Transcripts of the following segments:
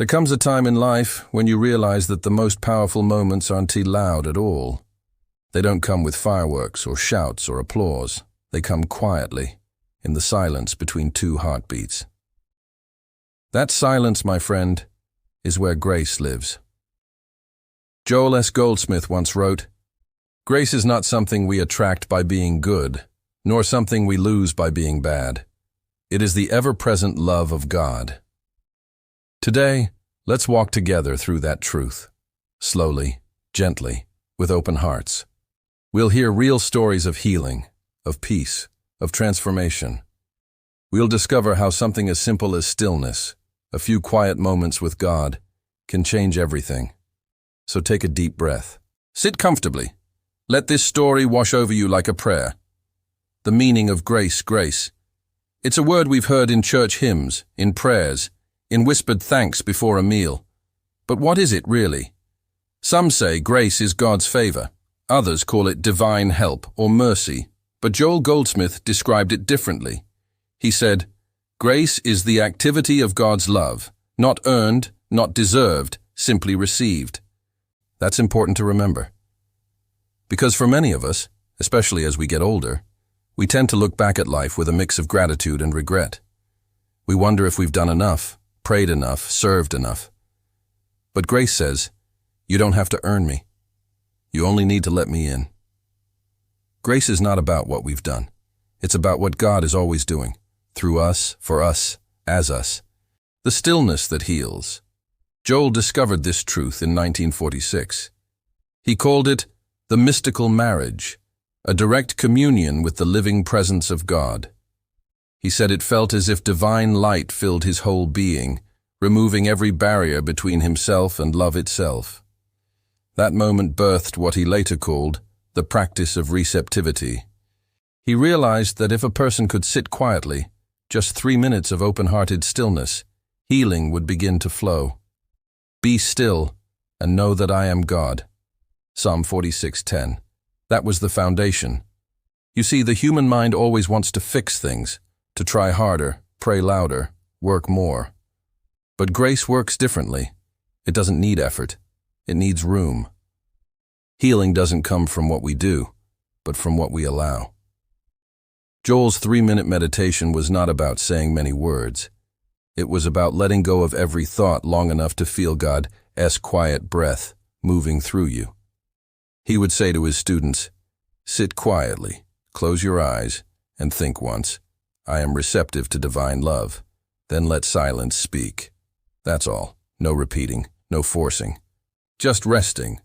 There comes a time in life when you realize that the most powerful moments aren't loud at all. They don't come with fireworks or shouts or applause. They come quietly, in the silence between two heartbeats. That silence, my friend, is where grace lives. Joel S. Goldsmith once wrote, "Grace is not something we attract by being good, nor something we lose by being bad. It is the ever-present love of God." Today, let's walk together through that truth. Slowly, gently, with open hearts. We'll hear real stories of healing, of peace, of transformation. We'll discover how something as simple as stillness, a few quiet moments with God, can change everything. So take a deep breath. Sit comfortably. Let this story wash over you like a prayer. The meaning of grace. It's a word we've heard in church hymns, in prayers, in whispered thanks before a meal. But what is it really? Some say grace is God's favor. Others call it divine help or mercy. But Joel Goldsmith described it differently. He said, "Grace is the activity of God's love, not earned, not deserved, simply received." That's important to remember. Because for many of us, especially as we get older, we tend to look back at life with a mix of gratitude and regret. We wonder if we've done enough, prayed enough, served enough. But grace says, you don't have to earn me. You only need to let me in. Grace is not about what we've done. It's about what God is always doing, through us, for us, as us. The stillness that heals. Joel discovered this truth in 1946. He called it the mystical marriage, a direct communion with the living presence of God. He said it felt as if divine light filled his whole being, removing every barrier between himself and love itself. That moment birthed what he later called the practice of receptivity. He realized that if a person could sit quietly, just 3 minutes of open-hearted stillness, healing would begin to flow. "Be still and know that I am God." Psalm 46:10. That was the foundation. You see, the human mind always wants to fix things, to try harder, pray louder, work more. But grace works differently. It doesn't need effort. It needs room. Healing doesn't come from what we do, but from what we allow. Joel's 3-minute meditation was not about saying many words. It was about letting go of every thought long enough to feel God's quiet breath moving through you. He would say to his students, "Sit quietly, close your eyes, and think once, 'I am receptive to divine love.' Then let silence speak." That's all. No repeating, no forcing. Just resting.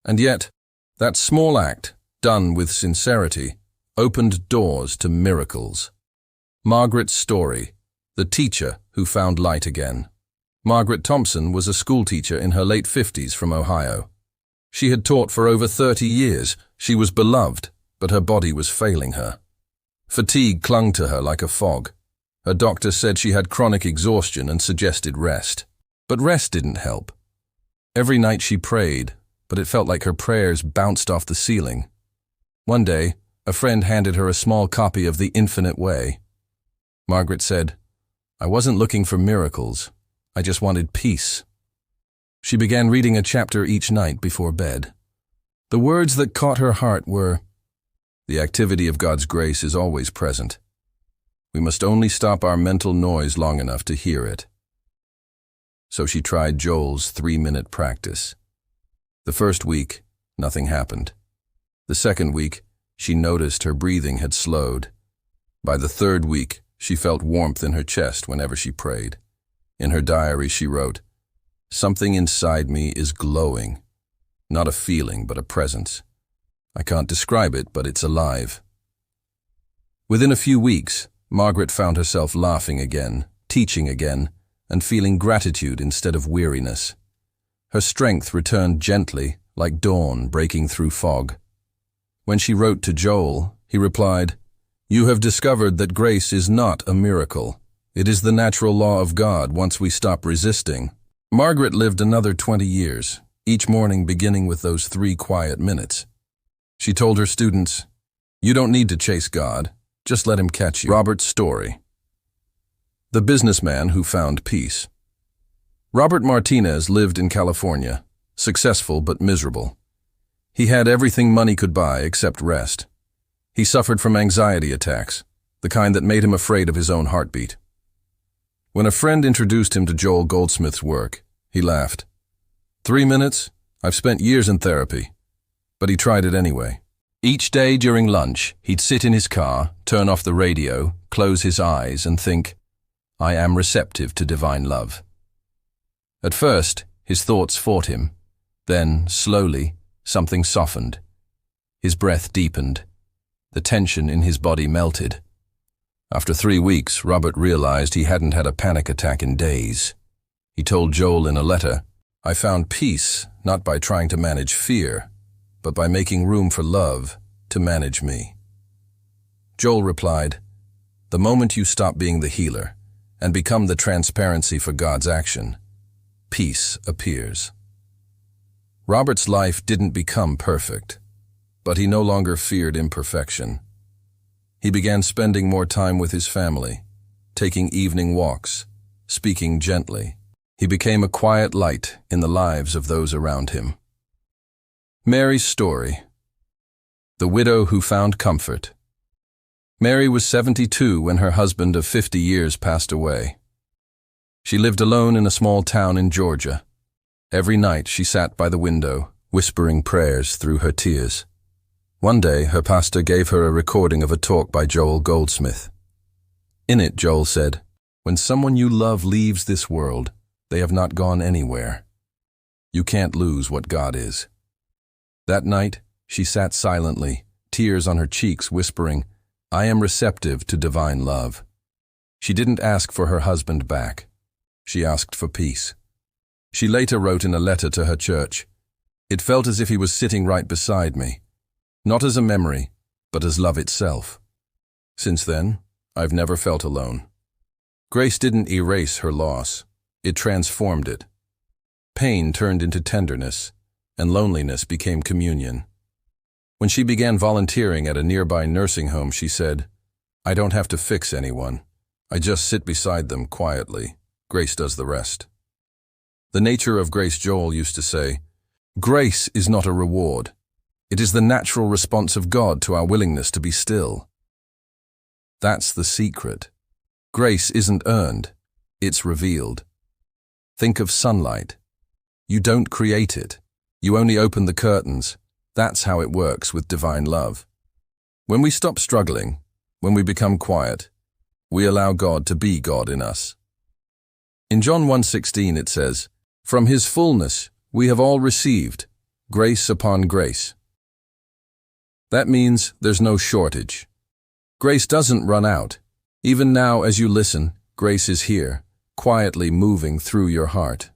And yet, that small act, done with sincerity, opened doors to miracles. Margaret's story, the teacher who found light again. Margaret Thompson was a schoolteacher in her late 50s from Ohio. She had taught for over 30 years. She was beloved, but her body was failing her. Fatigue clung to her like a fog. Her doctor said she had chronic exhaustion and suggested rest. But rest didn't help. Every night she prayed, but it felt like her prayers bounced off the ceiling. One day, a friend handed her a small copy of The Infinite Way. Margaret said, "I wasn't looking for miracles. I just wanted peace." She began reading a chapter each night before bed. The words that caught her heart were, "The activity of God's grace is always present. We must only stop our mental noise long enough to hear it." So she tried Joel's 3-minute practice. The first week, nothing happened. The second week, she noticed her breathing had slowed. By the third week, she felt warmth in her chest whenever she prayed. In her diary, she wrote, "Something inside me is glowing. Not a feeling, but a presence. I can't describe it, but it's alive." Within a few weeks, Margaret found herself laughing again, teaching again, and feeling gratitude instead of weariness. Her strength returned gently, like dawn breaking through fog. When she wrote to Joel, he replied, "You have discovered that grace is not a miracle. It is the natural law of God once we stop resisting." Margaret lived another 20 years, each morning beginning with those 3 quiet minutes. She told her students, "You don't need to chase God, just let him catch you." Robert's story. The businessman who found peace. Robert Martinez lived in California, successful but miserable. He had everything money could buy except rest. He suffered from anxiety attacks, the kind that made him afraid of his own heartbeat. When a friend introduced him to Joel Goldsmith's work, he laughed. 3 minutes? I've spent years in therapy. But he tried it anyway. Each day during lunch, he'd sit in his car, turn off the radio, close his eyes, and think, I am receptive to divine love. At first, his thoughts fought him. Then, slowly, something softened. His breath deepened. The tension in his body melted. After 3 weeks, Robert realized he hadn't had a panic attack in days. He told Joel in a letter, I found peace not by trying to manage fear, but by making room for love to manage me. Joel replied, the moment you stop being the healer and become the transparency for God's action, peace appears. Robert's life didn't become perfect, but he no longer feared imperfection. He began spending more time with his family, taking evening walks, speaking gently. He became a quiet light in the lives of those around him. Mary's story. The widow who found comfort. Mary was 72 when her husband of 50 years passed away. She lived alone in a small town in Georgia. Every night she sat by the window, whispering prayers through her tears. One day, her pastor gave her a recording of a talk by Joel Goldsmith. In it, Joel said, when someone you love leaves this world, they have not gone anywhere. You can't lose what God is. That night, she sat silently, tears on her cheeks, whispering, I am receptive to divine love. She didn't ask for her husband back. She asked for peace. She later wrote in a letter to her church, it felt as if he was sitting right beside me, not as a memory, but as love itself. Since then, I've never felt alone. Grace didn't erase her loss. It transformed it. Pain turned into tenderness, and loneliness became communion. When she began volunteering at a nearby nursing home, she said, I don't have to fix anyone. I just sit beside them quietly. Grace does the rest. The nature of grace, Joel used to say, grace is not a reward. It is the natural response of God to our willingness to be still. That's the secret. Grace isn't earned. It's revealed. Think of sunlight. You don't create it. You only open the curtains. That's how it works with divine love. When we stop struggling, when we become quiet, we allow God to be God in us. In John 1:16 it says, from his fullness we have all received, grace upon grace. That means there's no shortage. Grace doesn't run out. Even now as you listen, grace is here, quietly moving through your heart.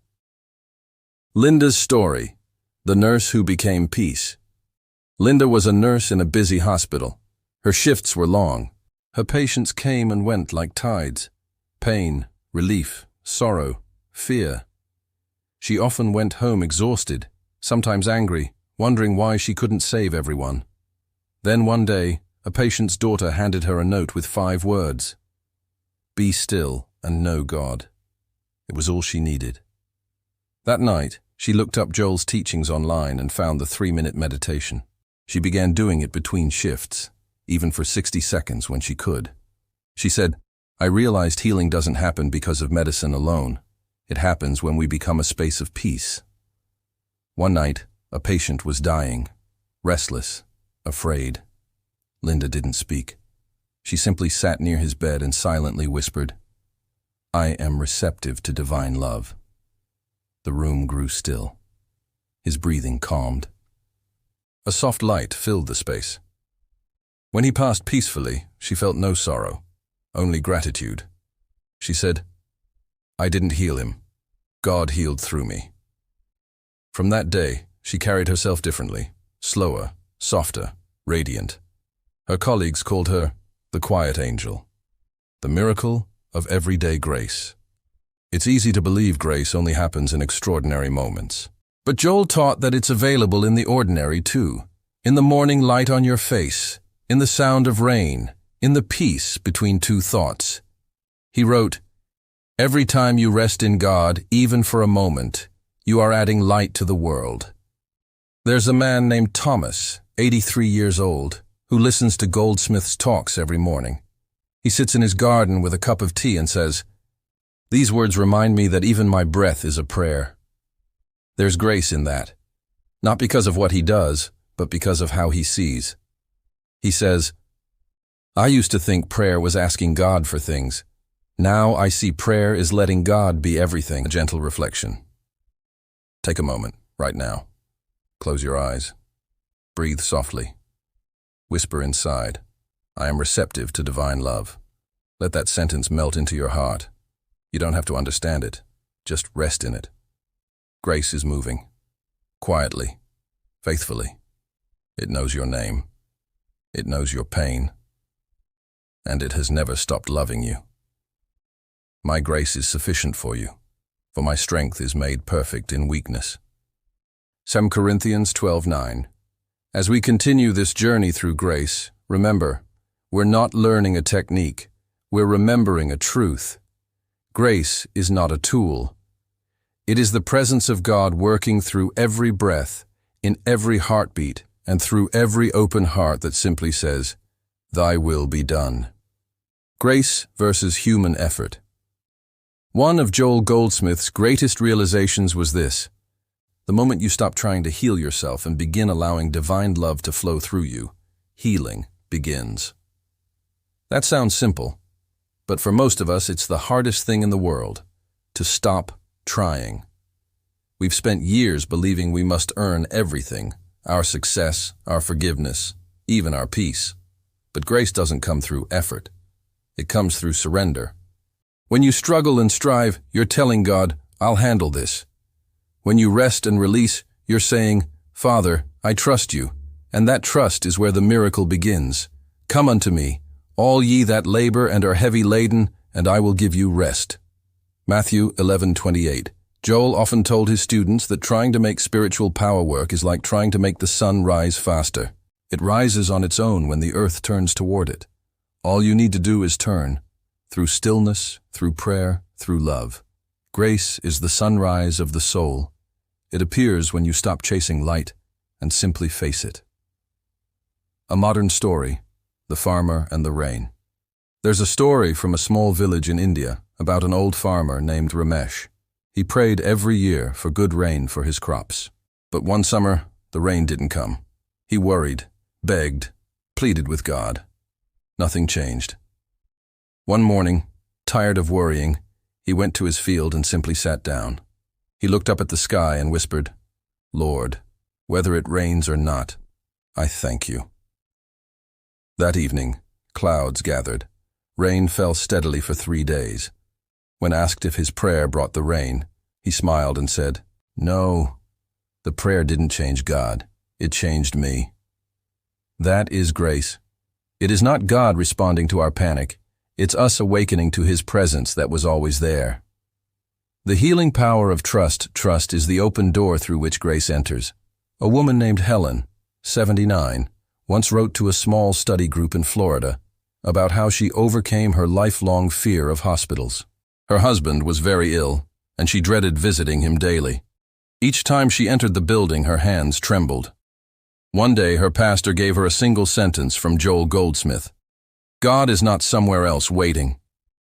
Linda's story, the nurse who became peace. Linda was a nurse in a busy hospital. Her shifts were long. Her patients came and went like tides. Pain, relief, sorrow, fear. She often went home exhausted, sometimes angry, wondering why she couldn't save everyone. Then one day, a patient's daughter handed her a note with 5 words. Be still and know God. It was all she needed. That night, she looked up Joel's teachings online and found the 3-minute meditation. She began doing it between shifts, even for 60 seconds when she could. She said, I realized healing doesn't happen because of medicine alone. It happens when we become a space of peace. One night, a patient was dying, restless, afraid. Linda didn't speak. She simply sat near his bed and silently whispered, I am receptive to divine love. The room grew still. His breathing calmed. A soft light filled the space. When he passed peacefully, she felt no sorrow, only gratitude. She said, I didn't heal him. God healed through me. From that day, she carried herself differently, slower, softer, radiant. Her colleagues called her the quiet angel, the miracle of everyday grace. It's easy to believe grace only happens in extraordinary moments. But Joel taught that it's available in the ordinary too, in the morning light on your face, in the sound of rain, in the peace between two thoughts. He wrote, Every time you rest in God, even for a moment, you are adding light to the world. There's a man named Thomas, 83 years old, who listens to Goldsmith's talks every morning. He sits in his garden with a cup of tea and says, "These words remind me that even my breath is a prayer." There's grace in that, not because of what he does, but because of how he sees. He says, "I used to think prayer was asking God for things. Now I see prayer is letting God be everything." A gentle reflection. Take a moment, right now. Close your eyes. Breathe softly. Whisper inside, "I am receptive to divine love." Let that sentence melt into your heart. You don't have to understand it. Just rest in it. Grace is moving. Quietly. Faithfully. It knows your name. It knows your pain. And it has never stopped loving you. My grace is sufficient for you, for my strength is made perfect in weakness. 2 Corinthians 12:9. As we continue this journey through grace, remember, we're not learning a technique, we're remembering a truth. Grace is not a tool. It is the presence of God working through every breath, in every heartbeat, and through every open heart that simply says, "Thy will be done." Grace versus human effort. One of Joel Goldsmith's greatest realizations was this: the moment you stop trying to heal yourself and begin allowing divine love to flow through you, healing begins. That sounds simple, but for most of us it's the hardest thing in the world, to stop trying. We've spent years believing we must earn everything, our success, our forgiveness, even our peace. But grace doesn't come through effort. It comes through surrender. When you struggle and strive, you're telling God, "I'll handle this." When you rest and release, you're saying, "Father, I trust you," and that trust is where the miracle begins. "Come unto me, all ye that labor and are heavy laden, and I will give you rest." Matthew 11:28. Joel often told his students that trying to make spiritual power work is like trying to make the sun rise faster. It rises on its own when the earth turns toward it. All you need to do is turn. Through stillness, through prayer, through love. Grace is the sunrise of the soul. It appears when you stop chasing light and simply face it. A modern story, The Farmer and the Rain. There's a story from a small village in India about an old farmer named Ramesh. He prayed every year for good rain for his crops. But one summer, the rain didn't come. He worried, begged, pleaded with God. Nothing changed. One morning, tired of worrying, he went to his field and simply sat down. He looked up at the sky and whispered, "Lord, whether it rains or not, I thank you." That evening, clouds gathered. Rain fell steadily for 3 days. When asked if his prayer brought the rain, he smiled and said, "No, the prayer didn't change God, it changed me." That is grace. It is not God responding to our panic. It's us awakening to His presence that was always there. The healing power of trust is the open door through which grace enters. A woman named Helen, 79, once wrote to a small study group in Florida about how she overcame her lifelong fear of hospitals. Her husband was very ill, and she dreaded visiting him daily. Each time she entered the building, her hands trembled. One day, her pastor gave her a single sentence from Joel Goldsmith. "God is not somewhere else waiting.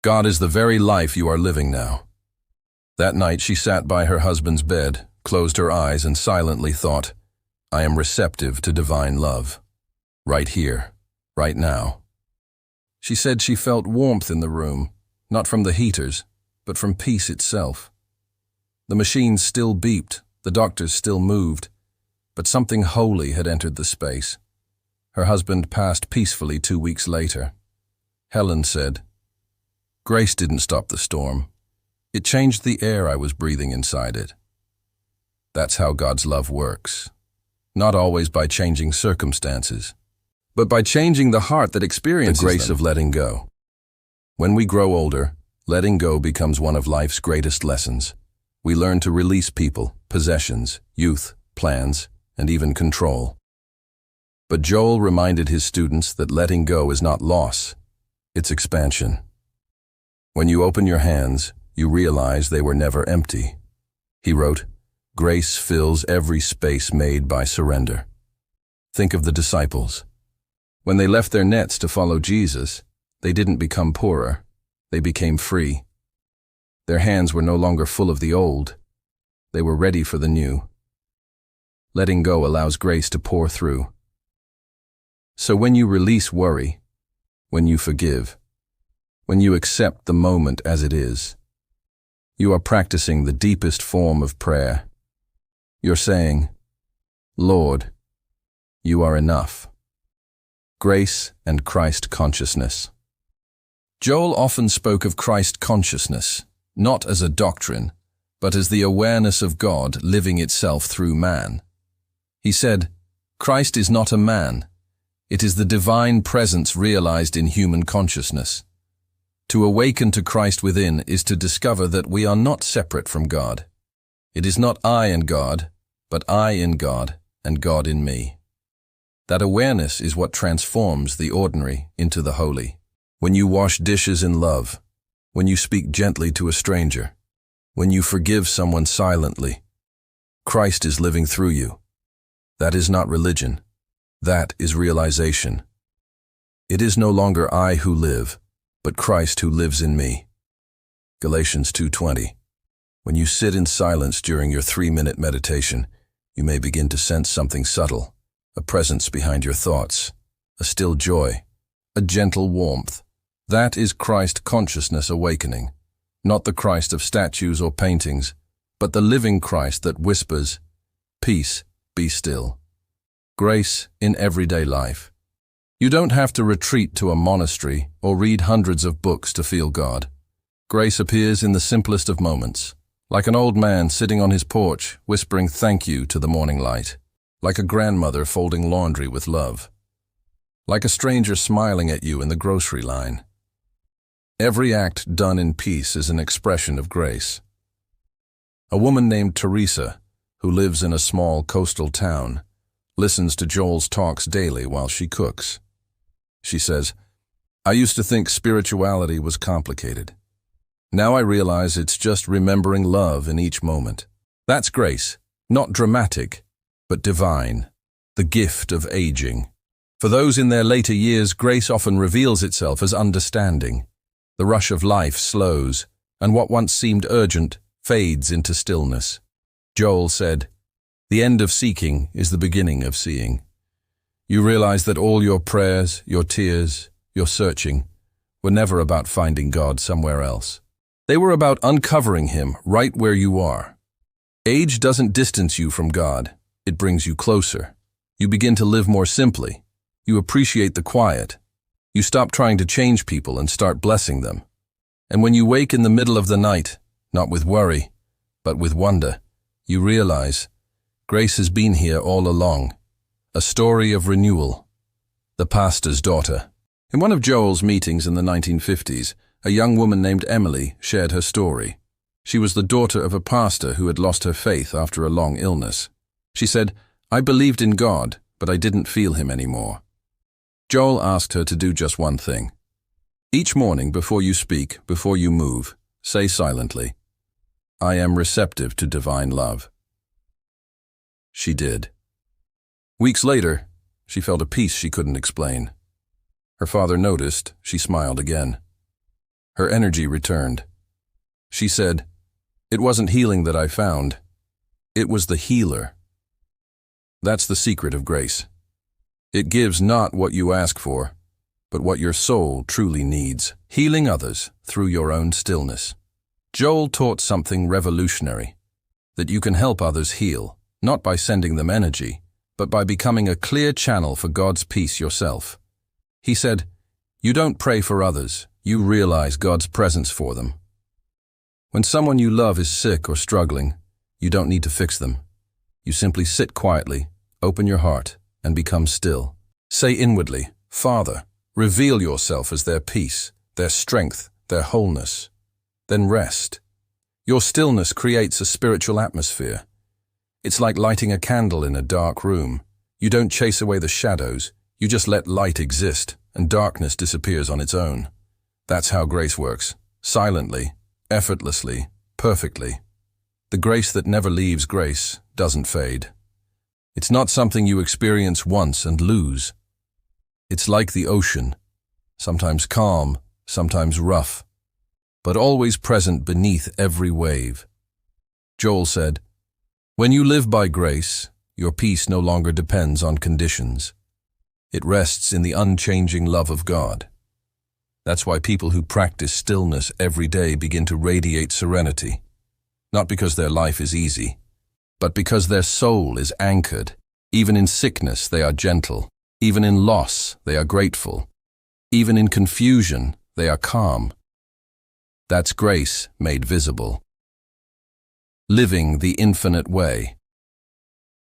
God is the very life you are living now." That night, she sat by her husband's bed, closed her eyes, and silently thought, "I am receptive to divine love. Right here, right now." She said she felt warmth in the room, not from the heaters, but from peace itself. The machines still beeped, the doctors still moved, but something holy had entered the space. Her husband passed peacefully 2 weeks later. Helen said, "Grace didn't stop the storm. It changed the air I was breathing inside it." That's how God's love works. Not always by changing circumstances, but by changing the heart that experiences the grace of letting go. When we grow older, letting go becomes one of life's greatest lessons. We learn to release people, possessions, youth, plans, and even control. But Joel reminded his students that letting go is not loss, it's expansion. When you open your hands, you realize they were never empty. He wrote, "Grace fills every space made by surrender." Think of the disciples. When they left their nets to follow Jesus, they didn't become poorer, they became free. Their hands were no longer full of the old, they were ready for the new. Letting go allows grace to pour through. So when you release worry, when you forgive, when you accept the moment as it is, you are practicing the deepest form of prayer. You're saying, "Lord, you are enough." Grace and Christ consciousness. Joel often spoke of Christ consciousness, not as a doctrine, but as the awareness of God living itself through man. He said, "Christ is not a man. It is the divine presence realized in human consciousness." To awaken to Christ within is to discover that we are not separate from God. It is not I and God, but I in God and God in me. That awareness is what transforms the ordinary into the holy. When you wash dishes in love, when you speak gently to a stranger, when you forgive someone silently, Christ is living through you. That is not religion. That is realization. It is no longer I who live, but Christ who lives in me. Galatians 2:20. When you sit in silence during your 3-minute meditation, you may begin to sense something subtle, a presence behind your thoughts, a still joy, a gentle warmth. That is Christ consciousness awakening, not the Christ of statues or paintings, but the living Christ that whispers, "Peace, be still." Grace in everyday life. You don't have to retreat to a monastery or read hundreds of books to feel God. Grace appears in the simplest of moments, like an old man sitting on his porch whispering thank you to the morning light, like a grandmother folding laundry with love, like a stranger smiling at you in the grocery line. Every act done in peace is an expression of grace. A woman named Teresa, who lives in a small coastal town, listens to Joel's talks daily while she cooks. She says, "I used to think spirituality was complicated. Now I realize it's just remembering love in each moment. That's grace, not dramatic, but divine, the gift of aging." For those in their later years, grace often reveals itself as understanding. The rush of life slows, and what once seemed urgent fades into stillness. Joel said, "The end of seeking is the beginning of seeing." You realize that all your prayers, your tears, your searching were never about finding God somewhere else. They were about uncovering Him right where you are. Age doesn't distance you from God, it brings you closer. You begin to live more simply. You appreciate the quiet. You stop trying to change people and start blessing them. And when you wake in the middle of the night, not with worry, but with wonder, you realize grace has been here all along. A story of renewal. The pastor's daughter. In one of Joel's meetings in the 1950s, a young woman named Emily shared her story. She was the daughter of a pastor who had lost her faith after a long illness. She said, "I believed in God, but I didn't feel Him anymore." Joel asked her to do just one thing. Each morning before you speak, before you move, say silently, "I am receptive to divine love." She did. Weeks later, she felt a peace she couldn't explain. Her father noticed, she smiled again. Her energy returned. She said, "It wasn't healing that I found. It was the healer." That's the secret of grace. It gives not what you ask for, but what your soul truly needs, healing others through your own stillness. Joel taught something revolutionary, that you can help others heal, not by sending them energy, but by becoming a clear channel for God's peace yourself. He said, "You don't pray for others, you realize God's presence for them." When someone you love is sick or struggling, you don't need to fix them. You simply sit quietly, open your heart, and become still. Say inwardly, "Father, reveal yourself as their peace, their strength, their wholeness." Then rest. Your stillness creates a spiritual atmosphere. It's like lighting a candle in a dark room. You don't chase away the shadows, you just let light exist, and darkness disappears on its own. That's how grace works, silently, effortlessly, perfectly. The grace that never leaves grace doesn't fade. It's not something you experience once and lose. It's like the ocean, sometimes calm, sometimes rough, but always present beneath every wave. Joel said, "When you live by grace, your peace no longer depends on conditions. It rests in the unchanging love of God." That's why people who practice stillness every day begin to radiate serenity, not because their life is easy, but because their soul is anchored. Even in sickness, they are gentle. Even in loss, they are grateful. Even in confusion, they are calm. That's grace made visible. Living the infinite way.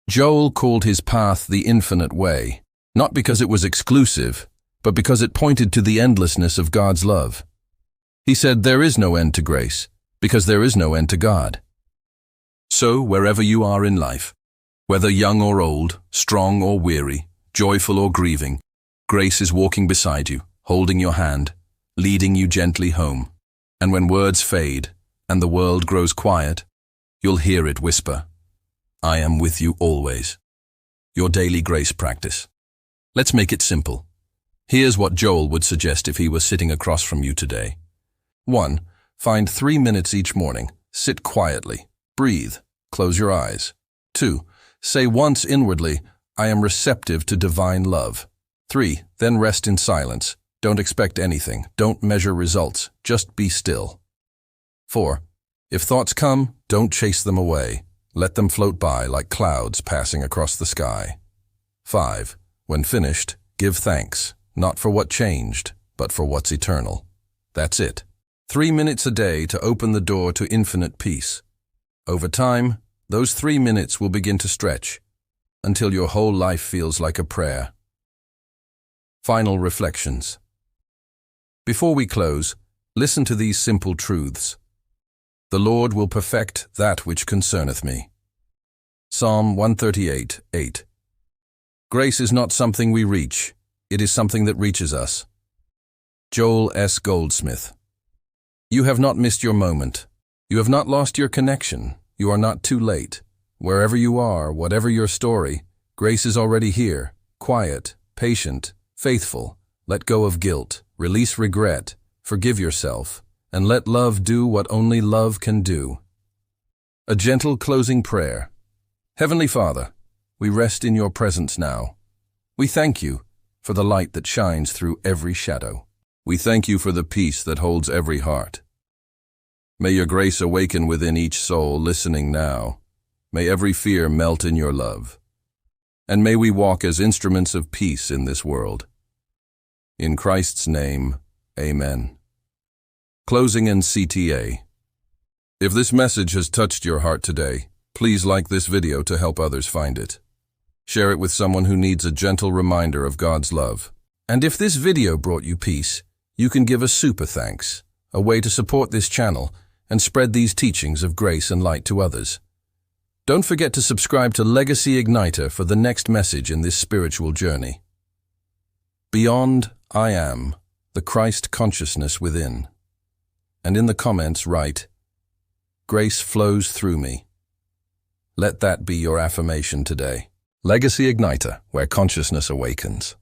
Joel called his path the infinite way, not because it was exclusive, but because it pointed to the endlessness of God's love. He said there is no end to grace, because there is no end to God. So, wherever you are in life, whether young or old, strong or weary, joyful or grieving, grace is walking beside you, holding your hand, leading you gently home. And when words fade and the world grows quiet, you'll hear it whisper, "I am with you always." Your daily grace practice. Let's make it simple. Here's what Joel would suggest if he were sitting across from you today. 1. Find 3 minutes each morning. Sit quietly. Breathe. Close your eyes. 2. Say once inwardly, "I am receptive to divine love." 3. Then rest in silence. Don't expect anything. Don't measure results. Just be still. 4. If thoughts come, don't chase them away. Let them float by like clouds passing across the sky. 5. When finished, give thanks, not for what changed, but for what's eternal. That's it. 3 minutes a day to open the door to infinite peace. Over time, those 3 minutes will begin to stretch until your whole life feels like a prayer. Final reflections. Before we close, listen to these simple truths. The Lord will perfect that which concerneth me. Psalm 138:8. Grace is not something we reach, it is something that reaches us. Joel S. Goldsmith. You have not missed your moment. You have not lost your connection. You are not too late. Wherever you are, whatever your story, grace is already here, quiet, patient, faithful. Let go of guilt, release regret, forgive yourself, and let love do what only love can do. A gentle closing prayer. Heavenly Father, we rest in your presence now. We thank you for the light that shines through every shadow. We thank you for the peace that holds every heart. May your grace awaken within each soul listening now. May every fear melt in your love. And may we walk as instruments of peace in this world. In Christ's name, amen. Closing and CTA. If this message has touched your heart today, please like this video to help others find it. Share it with someone who needs a gentle reminder of God's love. And if this video brought you peace, you can give a super thanks, a way to support this channel and spread these teachings of grace and light to others. Don't forget to subscribe to Legacy Igniter for the next message in this spiritual journey. Beyond, I am, the Christ consciousness within. And in the comments write, grace flows through me. Let that be your affirmation today. Legacy Igniter, where consciousness awakens.